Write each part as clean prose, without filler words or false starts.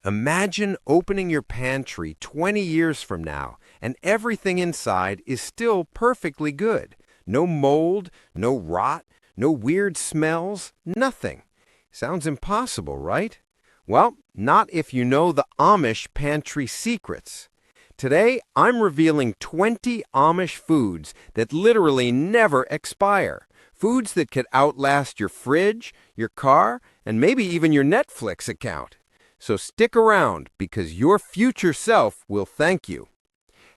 Imagine opening your pantry 20 years from now and everything inside is still perfectly good. No mold, no rot, no weird smells, nothing. Sounds impossible, right? Well, not if you know the Amish pantry secrets. Today, I'm revealing 20 Amish foods that literally never expire. Foods that could outlast your fridge, your car, and maybe even your Netflix account. So stick around because your future self will thank you.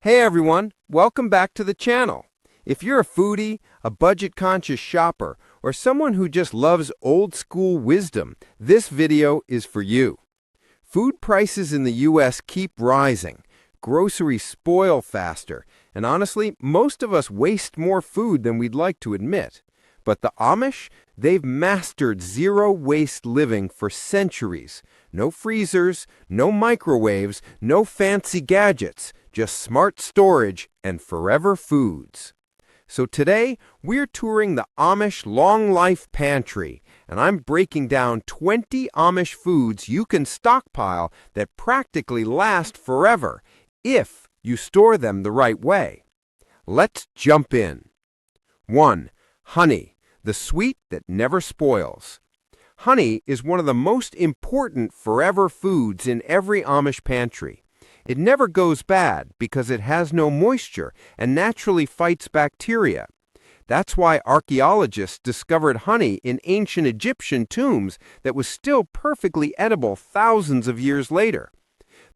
Hey everyone, welcome back to the channel. If you're a foodie, a budget-conscious shopper, or someone who just loves old-school wisdom, this video is for you. Food prices in the U.S. keep rising. Groceries spoil faster, and honestly, most of us waste more food than we'd like to admit. But the Amish, they've mastered zero-waste living for centuries. No freezers, no microwaves, no fancy gadgets, just smart storage and forever foods. So today, we're touring the Amish Long Life Pantry, and I'm breaking down 20 Amish foods you can stockpile that practically last forever if you store them the right way. Let's jump in. 1. Honey. The sweet that never spoils. Honey is one of the most important forever foods in every Amish pantry. It never goes bad because it has no moisture and naturally fights bacteria. That's why archaeologists discovered honey in ancient Egyptian tombs that was still perfectly edible thousands of years later.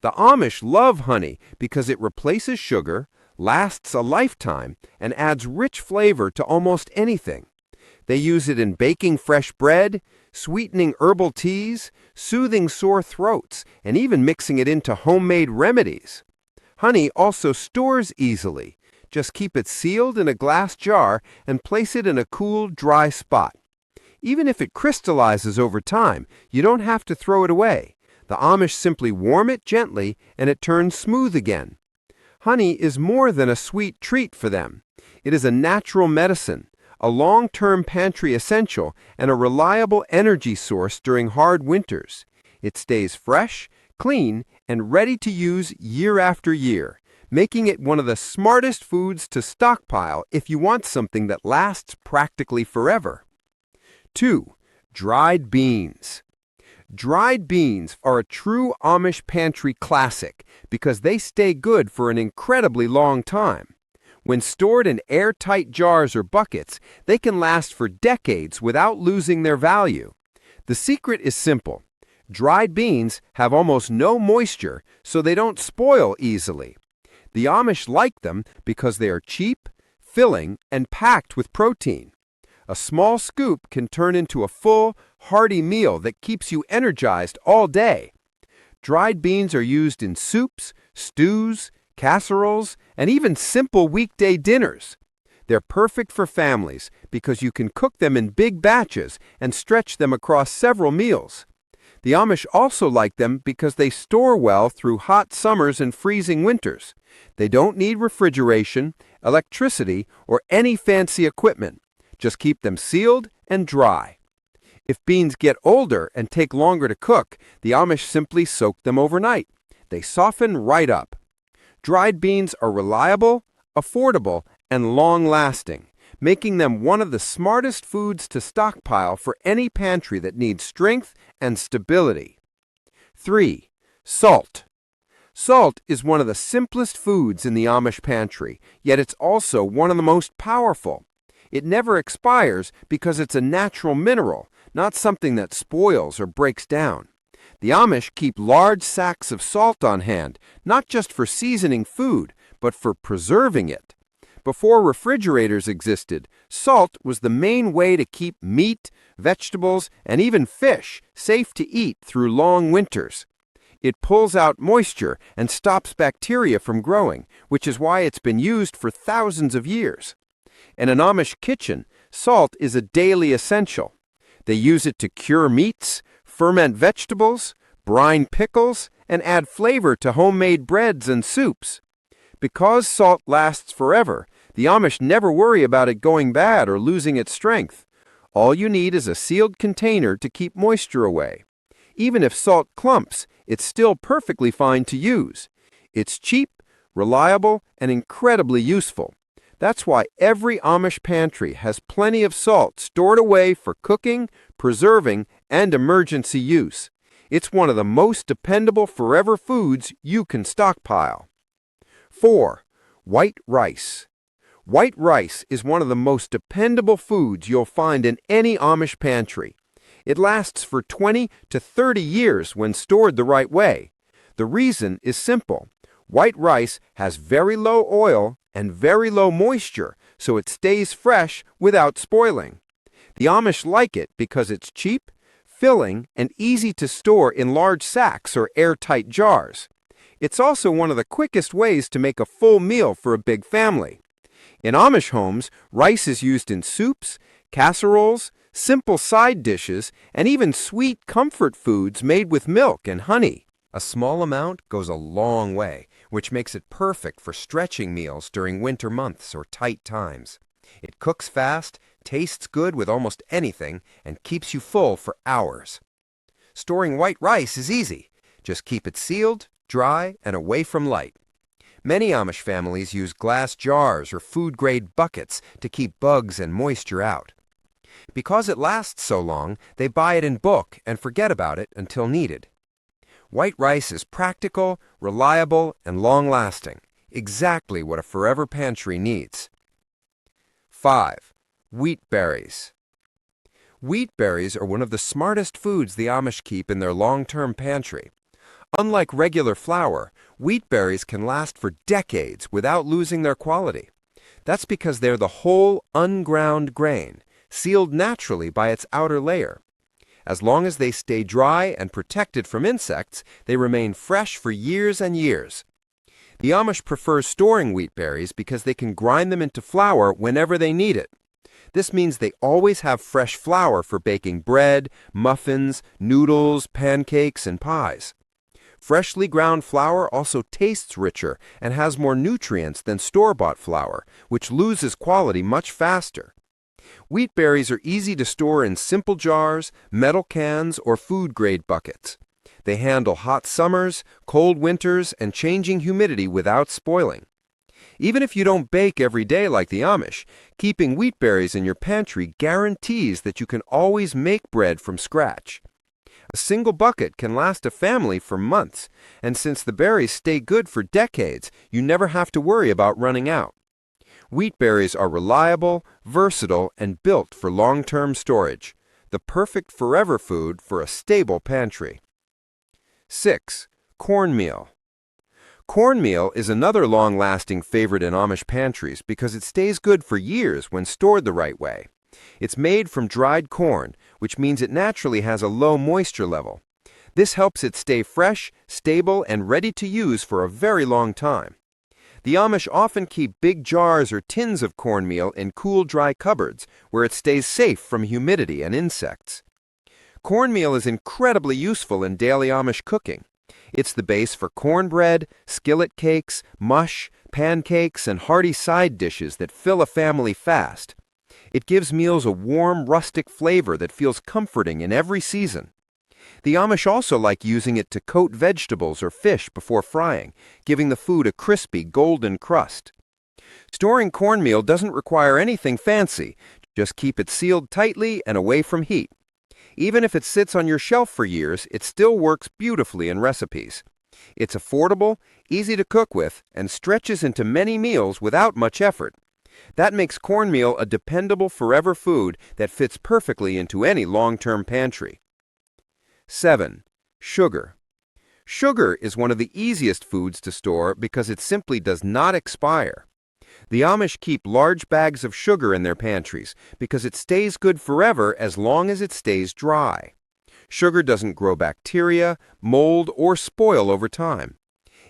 The Amish love honey because it replaces sugar, lasts a lifetime, and adds rich flavor to almost anything. They use it in baking fresh bread, sweetening herbal teas, soothing sore throats, and even mixing it into homemade remedies. Honey also stores easily. Just keep it sealed in a glass jar and place it in a cool, dry spot. Even if it crystallizes over time, you don't have to throw it away. The Amish simply warm it gently and it turns smooth again. Honey is more than a sweet treat for them. It is a natural medicine, a long-term pantry essential, and a reliable energy source during hard winters. It stays fresh, clean, and ready to use year after year, making it one of the smartest foods to stockpile if you want something that lasts practically forever. 2. Dried beans. Dried beans are a true Amish pantry classic because they stay good for an incredibly long time. When stored in airtight jars or buckets, they can last for decades without losing their value. The secret is simple. Dried beans have almost no moisture, so they don't spoil easily. The Amish like them because they are cheap, filling, and packed with protein. A small scoop can turn into a full, hearty meal that keeps you energized all day. Dried beans are used in soups, stews, casseroles, and even simple weekday dinners. They're perfect for families because you can cook them in big batches and stretch them across several meals. The Amish also like them because they store well through hot summers and freezing winters. They don't need refrigeration, electricity, or any fancy equipment. Just keep them sealed and dry. If beans get older and take longer to cook, the Amish simply soak them overnight. They soften right up. Dried beans are reliable, affordable, and long-lasting, making them one of the smartest foods to stockpile for any pantry that needs strength and stability. 3. Salt. Salt is one of the simplest foods in the Amish pantry, yet it's also one of the most powerful. It never expires because it's a natural mineral, not something that spoils or breaks down. The Amish keep large sacks of salt on hand, not just for seasoning food, but for preserving it. Before refrigerators existed, salt was the main way to keep meat, vegetables, and even fish safe to eat through long winters. It pulls out moisture and stops bacteria from growing, which is why it's been used for thousands of years. In an Amish kitchen, salt is a daily essential. They use it to cure meats, ferment vegetables, brine pickles, and add flavor to homemade breads and soups. Because salt lasts forever, the Amish never worry about it going bad or losing its strength. All you need is a sealed container to keep moisture away. Even if salt clumps, it's still perfectly fine to use. It's cheap, reliable, and incredibly useful. That's why every Amish pantry has plenty of salt stored away for cooking, preserving, and emergency use. It's one of the most dependable forever foods you can stockpile. 4. White rice. White rice is one of the most dependable foods you'll find in any Amish pantry. It lasts for 20 to 30 years when stored the right way. The reason is simple. White rice has very low oil and very low moisture, so it stays fresh without spoiling. The Amish like it because it's cheap, filling, and easy to store in large sacks or airtight jars. It's also one of the quickest ways to make a full meal for a big family. In Amish homes, rice is used in soups, casseroles, simple side dishes, and even sweet comfort foods made with milk and honey. A small amount goes a long way, which makes it perfect for stretching meals during winter months or tight times. It cooks fast, tastes good with almost anything, and keeps you full for hours. Storing white rice is easy. Just keep it sealed, dry, and away from light. Many Amish families use glass jars or food-grade buckets to keep bugs and moisture out. Because it lasts so long, they buy it in bulk and forget about it until needed. White rice is practical, reliable, and long-lasting, exactly what a forever pantry needs. 5. Wheat berries. Wheat berries are one of the smartest foods the Amish keep in their long-term pantry. Unlike regular flour, wheat berries can last for decades without losing their quality. That's because they're the whole, unground grain, sealed naturally by its outer layer. As long as they stay dry and protected from insects, they remain fresh for years and years. The Amish prefer storing wheat berries because they can grind them into flour whenever they need it. This means they always have fresh flour for baking bread, muffins, noodles, pancakes, and pies. Freshly ground flour also tastes richer and has more nutrients than store-bought flour, which loses quality much faster. Wheat berries are easy to store in simple jars, metal cans, or food-grade buckets. They handle hot summers, cold winters, and changing humidity without spoiling. Even if you don't bake every day like the Amish, keeping wheat berries in your pantry guarantees that you can always make bread from scratch. A single bucket can last a family for months, and since the berries stay good for decades, you never have to worry about running out. Wheat berries are reliable, versatile, and built for long-term storage, the perfect forever food for a stable pantry. 6. Cornmeal. Cornmeal is another long-lasting favorite in Amish pantries because it stays good for years when stored the right way. It's made from dried corn, which means it naturally has a low moisture level. This helps it stay fresh, stable, and ready to use for a very long time. The Amish often keep big jars or tins of cornmeal in cool, dry cupboards where it stays safe from humidity and insects. Cornmeal is incredibly useful in daily Amish cooking. It's the base for cornbread, skillet cakes, mush, pancakes, and hearty side dishes that fill a family fast. It gives meals a warm, rustic flavor that feels comforting in every season. The Amish also like using it to coat vegetables or fish before frying, giving the food a crispy, golden crust. Storing cornmeal doesn't require anything fancy. Just keep it sealed tightly and away from heat. Even if it sits on your shelf for years, it still works beautifully in recipes. It's affordable, easy to cook with, and stretches into many meals without much effort. That makes cornmeal a dependable forever food that fits perfectly into any long-term pantry. 7. Sugar. Sugar is one of the easiest foods to store because it simply does not expire. The Amish keep large bags of sugar in their pantries because it stays good forever as long as it stays dry. Sugar doesn't grow bacteria, mold, or spoil over time.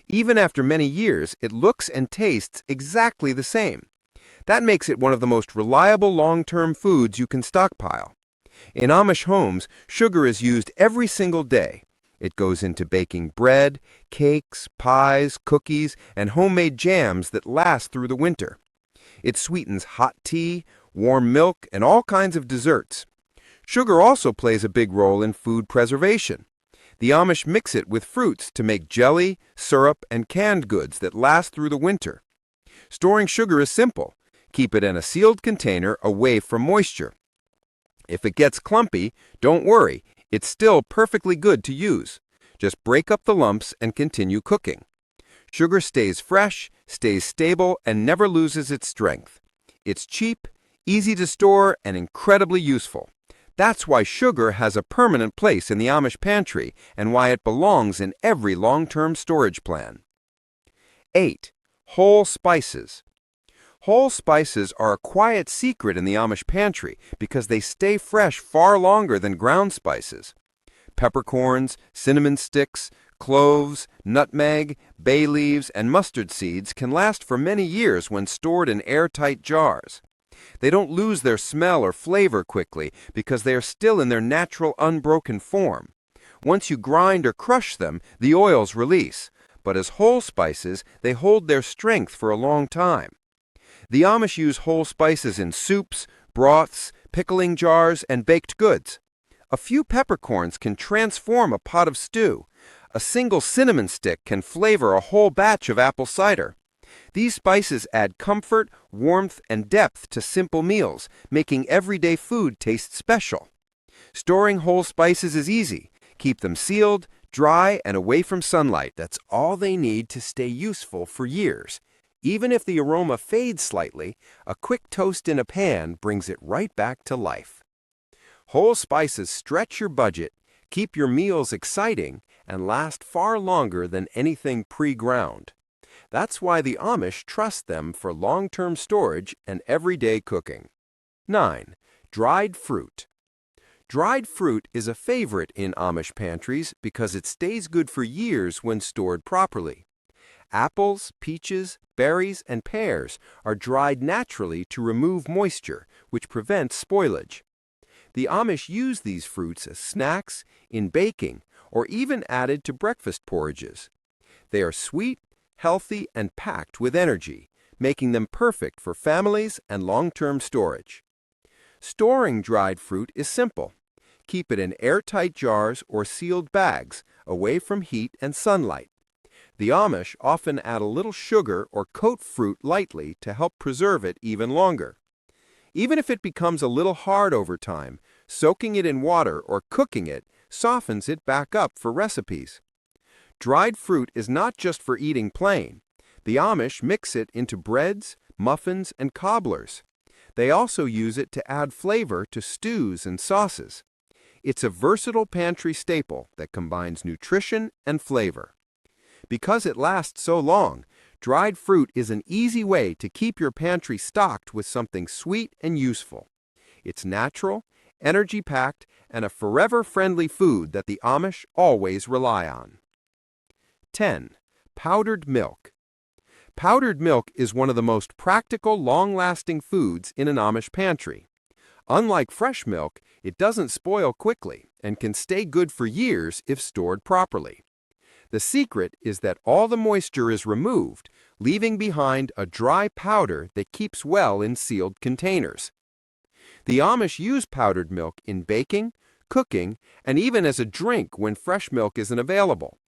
Even after many years, it looks and tastes exactly the same. That makes it one of the most reliable long-term foods you can stockpile. In Amish homes, sugar is used every single day. It goes into baking bread, cakes, pies, cookies, and homemade jams that last through the winter. It sweetens hot tea, warm milk, and all kinds of desserts. Sugar also plays a big role in food preservation. The Amish mix it with fruits to make jelly, syrup, and canned goods that last through the winter. Storing sugar is simple. Keep it in a sealed container away from moisture. If it gets clumpy, don't worry. It's still perfectly good to use. Just break up the lumps and continue cooking. Sugar stays fresh, stays stable, and never loses its strength. It's cheap, easy to store, and incredibly useful. That's why sugar has a permanent place in the Amish pantry and why it belongs in every long-term storage plan. 8. Whole spices. Whole spices are a quiet secret in the Amish pantry because they stay fresh far longer than ground spices. Peppercorns, cinnamon sticks, cloves, nutmeg, bay leaves, and mustard seeds can last for many years when stored in airtight jars. They don't lose their smell or flavor quickly because they are still in their natural unbroken form. Once you grind or crush them, the oils release, but as whole spices, they hold their strength for a long time. The Amish use whole spices in soups, broths, pickling jars, and baked goods. A few peppercorns can transform a pot of stew. A single cinnamon stick can flavor a whole batch of apple cider. These spices add comfort, warmth, and depth to simple meals, making everyday food taste special. Storing whole spices is easy. Keep them sealed, dry, and away from sunlight. That's all they need to stay useful for years. Even if the aroma fades slightly, a quick toast in a pan brings it right back to life. Whole spices stretch your budget, keep your meals exciting, and last far longer than anything pre-ground. That's why the Amish trust them for long-term storage and everyday cooking. 9. Dried fruit. Dried fruit is a favorite in Amish pantries because it stays good for years when stored properly. Apples, peaches, berries, and pears are dried naturally to remove moisture, which prevents spoilage. The Amish use these fruits as snacks, in baking, or even added to breakfast porridges. They are sweet, healthy, and packed with energy, making them perfect for families and long-term storage. Storing dried fruit is simple. Keep it in airtight jars or sealed bags, away from heat and sunlight. The Amish often add a little sugar or coat fruit lightly to help preserve it even longer. Even if it becomes a little hard over time, soaking it in water or cooking it softens it back up for recipes. Dried fruit is not just for eating plain. The Amish mix it into breads, muffins, and cobblers. They also use it to add flavor to stews and sauces. It's a versatile pantry staple that combines nutrition and flavor. Because it lasts so long, dried fruit is an easy way to keep your pantry stocked with something sweet and useful. It's natural, energy-packed, and a forever-friendly food that the Amish always rely on. 10. Powdered milk. Powdered milk is one of the most practical, long-lasting foods in an Amish pantry. Unlike fresh milk, it doesn't spoil quickly and can stay good for years if stored properly. The secret is that all the moisture is removed, leaving behind a dry powder that keeps well in sealed containers. The Amish use powdered milk in baking, cooking, and even as a drink when fresh milk isn't available.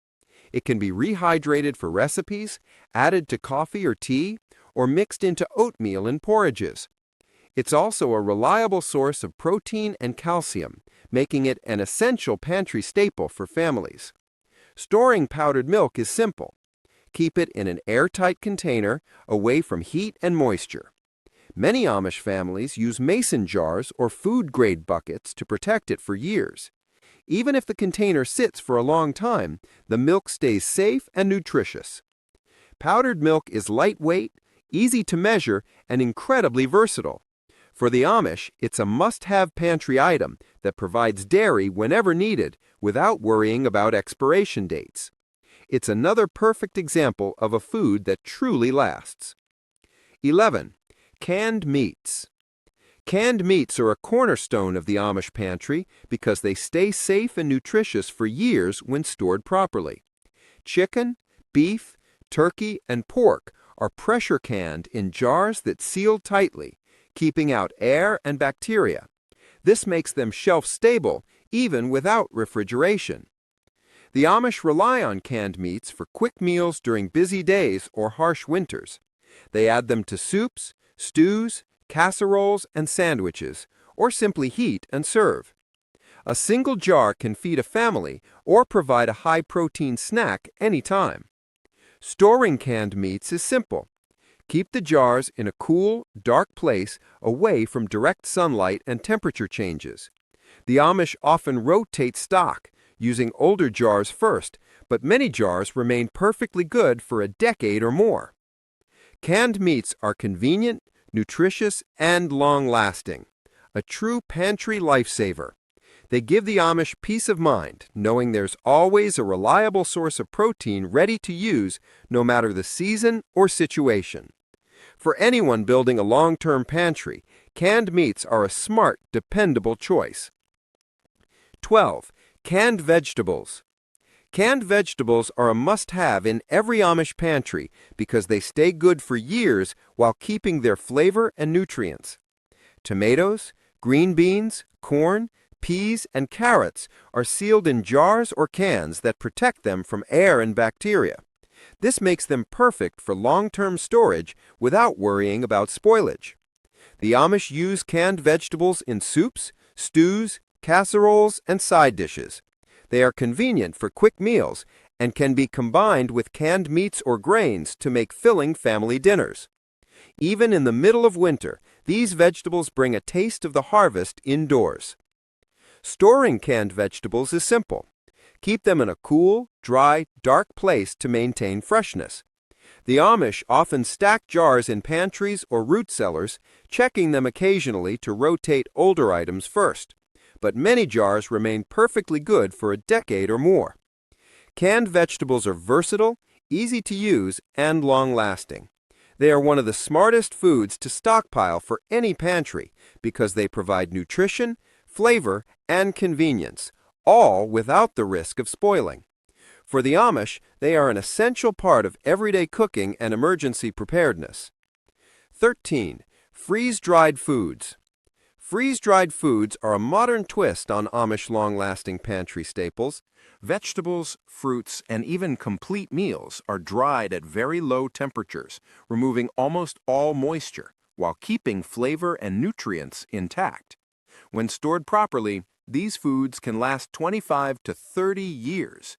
It can be rehydrated for recipes, added to coffee or tea, or mixed into oatmeal and porridges. It's also a reliable source of protein and calcium, making it an essential pantry staple for families. Storing powdered milk is simple. Keep it in an airtight container away from heat and moisture. Many Amish families use mason jars or food-grade buckets to protect it for years. Even if the container sits for a long time, the milk stays safe and nutritious. Powdered milk is lightweight, easy to measure, and incredibly versatile. For the Amish, it's a must-have pantry item that provides dairy whenever needed without worrying about expiration dates. It's another perfect example of a food that truly lasts. 11. Canned meats. Canned meats are a cornerstone of the Amish pantry because they stay safe and nutritious for years when stored properly. Chicken, beef, turkey, and pork are pressure canned in jars that seal tightly, keeping out air and bacteria. This makes them shelf-stable even without refrigeration. The Amish rely on canned meats for quick meals during busy days or harsh winters. They add them to soups, stews, casseroles, and sandwiches, or simply heat and serve. A single jar can feed a family or provide a high-protein snack anytime. Storing canned meats is simple. Keep the jars in a cool, dark place away from direct sunlight and temperature changes. The Amish often rotate stock, using older jars first, but many jars remain perfectly good for a decade or more. Canned meats are convenient, nutritious, and long-lasting. A true pantry lifesaver. They give the Amish peace of mind, knowing there's always a reliable source of protein ready to use no matter the season or situation. For anyone building a long-term pantry, canned meats are a smart, dependable choice. 12. Canned vegetables. Canned vegetables are a must-have in every Amish pantry because they stay good for years while keeping their flavor and nutrients. Tomatoes, green beans, corn, peas, and carrots are sealed in jars or cans that protect them from air and bacteria. This makes them perfect for long-term storage without worrying about spoilage. The Amish use canned vegetables in soups, stews, casseroles, and side dishes. They are convenient for quick meals and can be combined with canned meats or grains to make filling family dinners. Even in the middle of winter, these vegetables bring a taste of the harvest indoors. Storing canned vegetables is simple. Keep them in a cool, dry, dark place to maintain freshness. The Amish often stack jars in pantries or root cellars, checking them occasionally to rotate older items first. But many jars remain perfectly good for a decade or more. Canned vegetables are versatile, easy to use, and long-lasting. They are one of the smartest foods to stockpile for any pantry because they provide nutrition, flavor, and convenience, all without the risk of spoiling. For the Amish, they are an essential part of everyday cooking and emergency preparedness. 13. Freeze-dried foods. Freeze-dried foods are a modern twist on Amish long-lasting pantry staples. Vegetables, fruits, and even complete meals are dried at very low temperatures, removing almost all moisture, while keeping flavor and nutrients intact. When stored properly, these foods can last 25 to 30 years.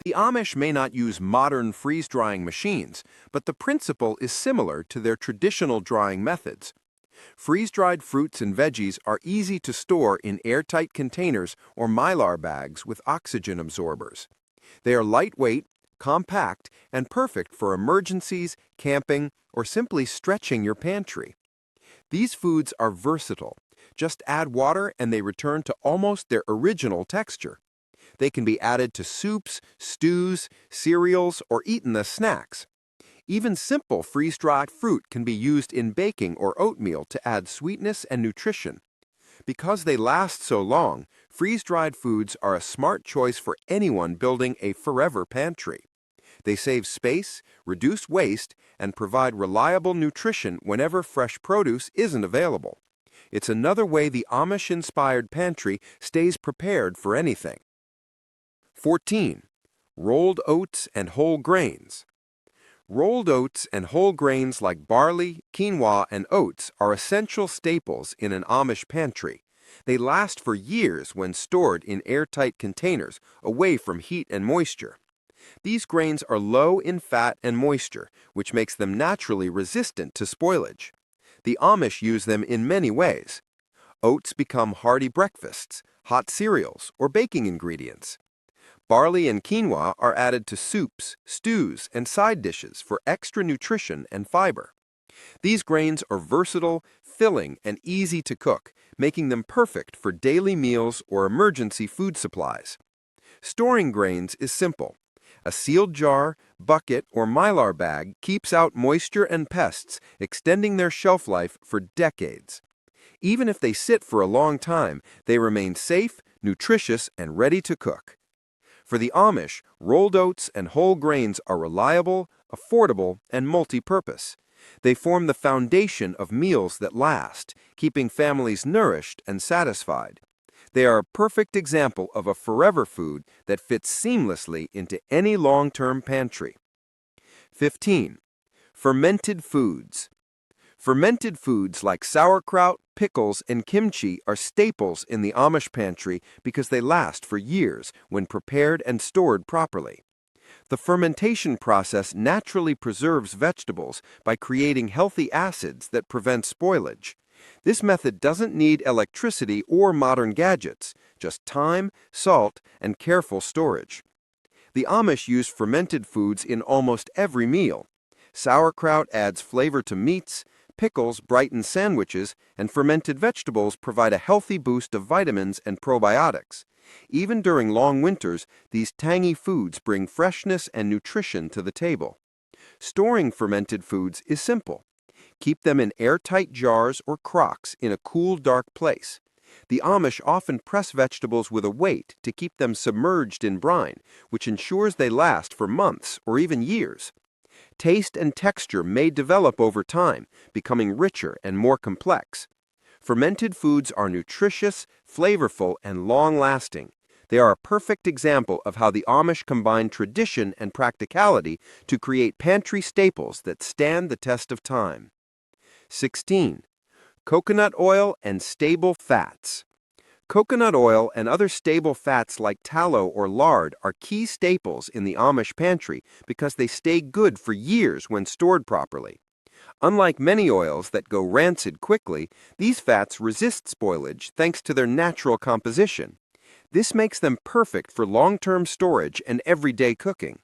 The Amish may not use modern freeze-drying machines, but the principle is similar to their traditional drying methods. Freeze-dried fruits and veggies are easy to store in airtight containers or mylar bags with oxygen absorbers. They are lightweight, compact, and perfect for emergencies, camping, or simply stretching your pantry. These foods are versatile. Just add water and they return to almost their original texture. They can be added to soups, stews, cereals, or eaten as snacks. Even simple freeze-dried fruit can be used in baking or oatmeal to add sweetness and nutrition. Because they last so long, freeze-dried foods are a smart choice for anyone building a forever pantry. They save space, reduce waste, and provide reliable nutrition whenever fresh produce isn't available. It's another way the Amish-inspired pantry stays prepared for anything. 14. Rolled oats and whole grains. Rolled oats and whole grains like barley, quinoa, and oats are essential staples in an Amish pantry. They last for years when stored in airtight containers away from heat and moisture. These grains are low in fat and moisture, which makes them naturally resistant to spoilage. The Amish use them in many ways. Oats become hearty breakfasts, hot cereals, or baking ingredients. Barley and quinoa are added to soups, stews, and side dishes for extra nutrition and fiber. These grains are versatile, filling, and easy to cook, making them perfect for daily meals or emergency food supplies. Storing grains is simple. A sealed jar, bucket, or mylar bag keeps out moisture and pests, extending their shelf life for decades. Even if they sit for a long time, they remain safe, nutritious, and ready to cook. For the Amish, rolled oats and whole grains are reliable, affordable, and multi-purpose. They form the foundation of meals that last, keeping families nourished and satisfied. They are a perfect example of a forever food that fits seamlessly into any long-term pantry. 15. Fermented foods. Fermented foods like sauerkraut, pickles, and kimchi are staples in the Amish pantry because they last for years when prepared and stored properly. The fermentation process naturally preserves vegetables by creating healthy acids that prevent spoilage. This method doesn't need electricity or modern gadgets, just time, salt, and careful storage. The Amish use fermented foods in almost every meal. Sauerkraut adds flavor to meats, pickles brighten sandwiches, and fermented vegetables provide a healthy boost of vitamins and probiotics. Even during long winters, these tangy foods bring freshness and nutrition to the table. Storing fermented foods is simple. Keep them in airtight jars or crocks in a cool, dark place. The Amish often press vegetables with a weight to keep them submerged in brine, which ensures they last for months or even years. Taste and texture may develop over time, becoming richer and more complex. Fermented foods are nutritious, flavorful, and long-lasting. They are a perfect example of how the Amish combine tradition and practicality to create pantry staples that stand the test of time. 16. Coconut oil and stable fats. Coconut oil and other stable fats like tallow or lard are key staples in the Amish pantry because they stay good for years when stored properly. Unlike many oils that go rancid quickly, these fats resist spoilage thanks to their natural composition. This makes them perfect for long-term storage and everyday cooking.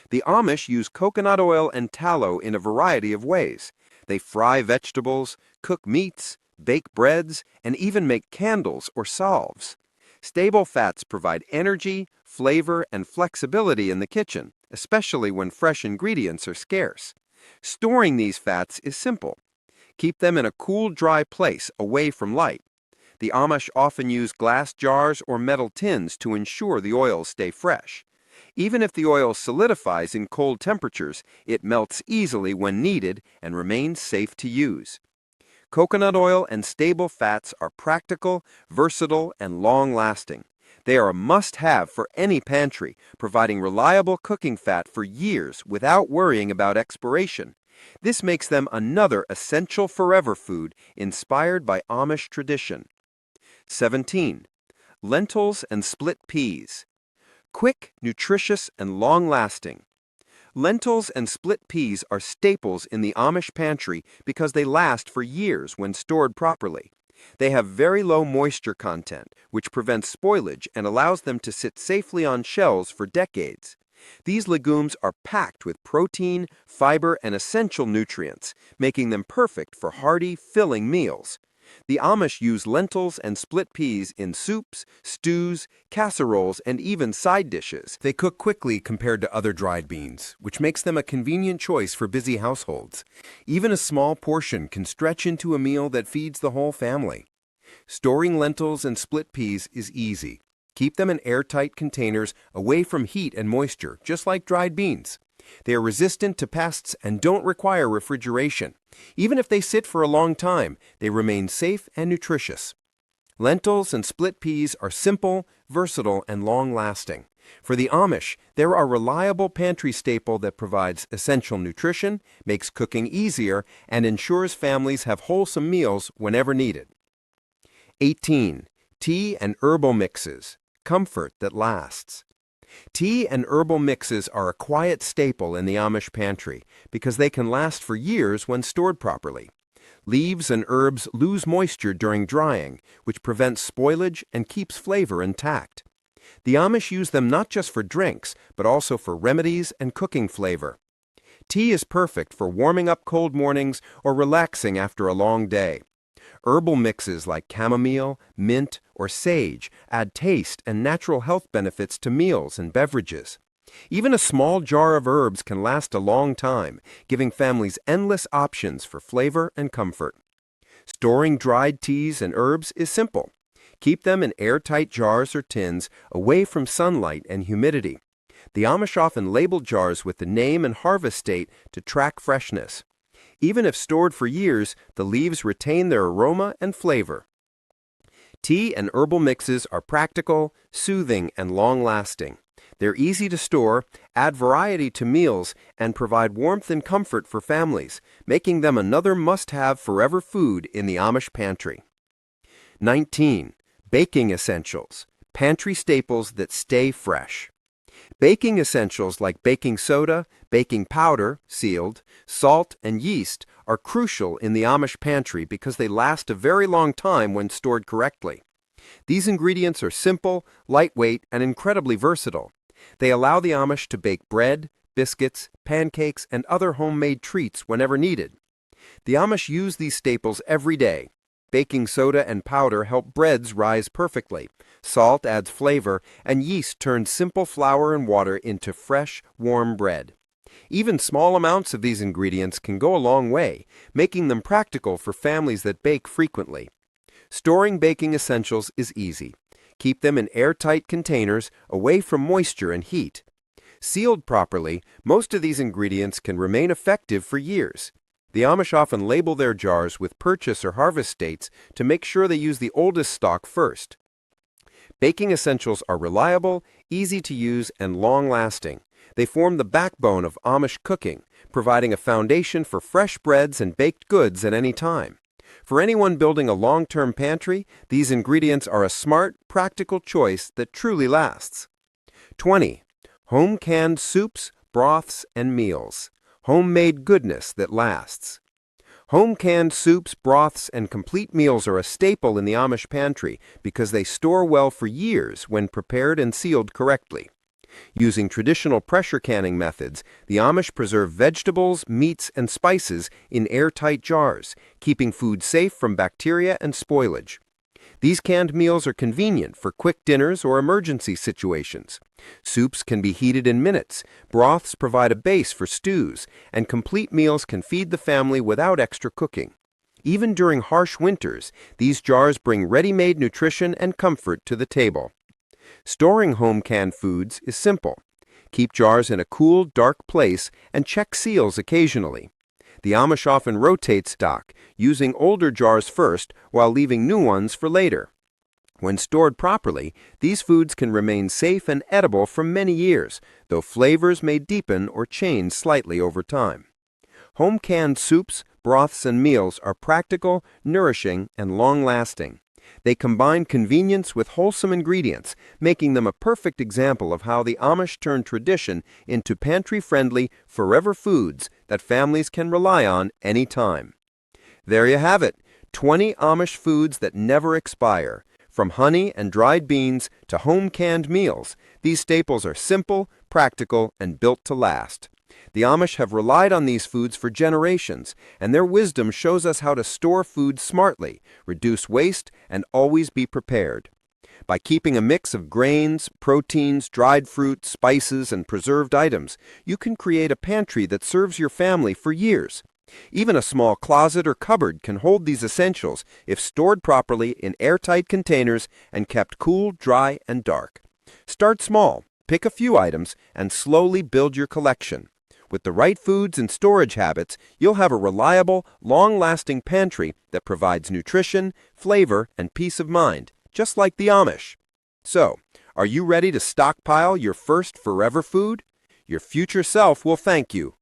The Amish use coconut oil and tallow in a variety of ways. They fry vegetables, cook meats, bake breads, and even make candles or salves. Stable fats provide energy, flavor, and flexibility in the kitchen, especially when fresh ingredients are scarce. Storing these fats is simple. Keep them in a cool, dry place away from light. The Amish often use glass jars or metal tins to ensure the oils stay fresh. Even if the oil solidifies in cold temperatures, it melts easily when needed and remains safe to use. Coconut oil and stable fats are practical, versatile, and long-lasting. They are a must-have for any pantry, providing reliable cooking fat for years without worrying about expiration. This makes them another essential forever food inspired by Amish tradition. 17. Lentils and split peas. Quick, nutritious, and long-lasting. Lentils and split peas are staples in the Amish pantry because they last for years when stored properly. They have very low moisture content, which prevents spoilage and allows them to sit safely on shelves for decades. These legumes are packed with protein, fiber, and essential nutrients, making them perfect for hearty, filling meals. The Amish use lentils and split peas in soups, stews, casseroles, and even side dishes. They cook quickly compared to other dried beans, which makes them a convenient choice for busy households. Even a small portion can stretch into a meal that feeds the whole family. Storing lentils and split peas is easy. Keep them in airtight containers away from heat and moisture, just like dried beans. They are resistant to pests and don't require refrigeration. Even if they sit for a long time, they remain safe and nutritious. Lentils and split peas are simple, versatile, and long-lasting. For the Amish, they're a reliable pantry staple that provides essential nutrition, makes cooking easier, and ensures families have wholesome meals whenever needed. 18. Tea and herbal mixes. Comfort that lasts. Tea and herbal mixes are a quiet staple in the Amish pantry because they can last for years when stored properly. Leaves and herbs lose moisture during drying, which prevents spoilage and keeps flavor intact. The Amish use them not just for drinks, but also for remedies and cooking flavor. Tea is perfect for warming up cold mornings or relaxing after a long day. Herbal mixes like chamomile, mint, or sage add taste and natural health benefits to meals and beverages. Even a small jar of herbs can last a long time, giving families endless options for flavor and comfort. Storing dried teas and herbs is simple. Keep them in airtight jars or tins away from sunlight and humidity. The Amish often label jars with the name and harvest date to track freshness. Even if stored for years, the leaves retain their aroma and flavor. Tea and herbal mixes are practical, soothing, and long-lasting. They're easy to store, add variety to meals, and provide warmth and comfort for families, making them another must-have forever food in the Amish pantry. 19. Baking essentials, pantry staples that stay fresh. Baking essentials like baking soda, baking powder, sealed, salt, and yeast are crucial in the Amish pantry because they last a very long time when stored correctly. These ingredients are simple, lightweight, and incredibly versatile. They allow the Amish to bake bread, biscuits, pancakes, and other homemade treats whenever needed. The Amish use these staples every day. Baking soda and powder help breads rise perfectly. Salt adds flavor, and yeast turns simple flour and water into fresh, warm bread. Even small amounts of these ingredients can go a long way, making them practical for families that bake frequently. Storing baking essentials is easy. Keep them in airtight containers away from moisture and heat. Sealed properly, most of these ingredients can remain effective for years. The Amish often label their jars with purchase or harvest dates to make sure they use the oldest stock first. Baking essentials are reliable, easy to use, and long-lasting. They form the backbone of Amish cooking, providing a foundation for fresh breads and baked goods at any time. For anyone building a long-term pantry, these ingredients are a smart, practical choice that truly lasts. 20. Home-canned soups, broths, and meals. Homemade goodness that lasts. Home-canned soups, broths, and complete meals are a staple in the Amish pantry because they store well for years when prepared and sealed correctly. Using traditional pressure canning methods, the Amish preserve vegetables, meats, and spices in airtight jars, keeping food safe from bacteria and spoilage. These canned meals are convenient for quick dinners or emergency situations. Soups can be heated in minutes, broths provide a base for stews, and complete meals can feed the family without extra cooking. Even during harsh winters, these jars bring ready-made nutrition and comfort to the table. Storing home-canned foods is simple. Keep jars in a cool, dark place and check seals occasionally. The Amish often rotate stock, using older jars first while leaving new ones for later. When stored properly, these foods can remain safe and edible for many years, though flavors may deepen or change slightly over time. Home-canned soups, broths, and meals are practical, nourishing, and long-lasting. They combine convenience with wholesome ingredients, making them a perfect example of how the Amish turn tradition into pantry-friendly, forever foods that families can rely on anytime. There you have it, 20 Amish foods that never expire. From honey and dried beans to home-canned meals, these staples are simple, practical, and built to last. The Amish have relied on these foods for generations, and their wisdom shows us how to store food smartly, reduce waste, and always be prepared. By keeping a mix of grains, proteins, dried fruit, spices, and preserved items, you can create a pantry that serves your family for years. Even a small closet or cupboard can hold these essentials if stored properly in airtight containers and kept cool, dry, and dark. Start small, pick a few items, and slowly build your collection. With the right foods and storage habits, you'll have a reliable, long-lasting pantry that provides nutrition, flavor, and peace of mind, just like the Amish. So, are you ready to stockpile your first forever food? Your future self will thank you.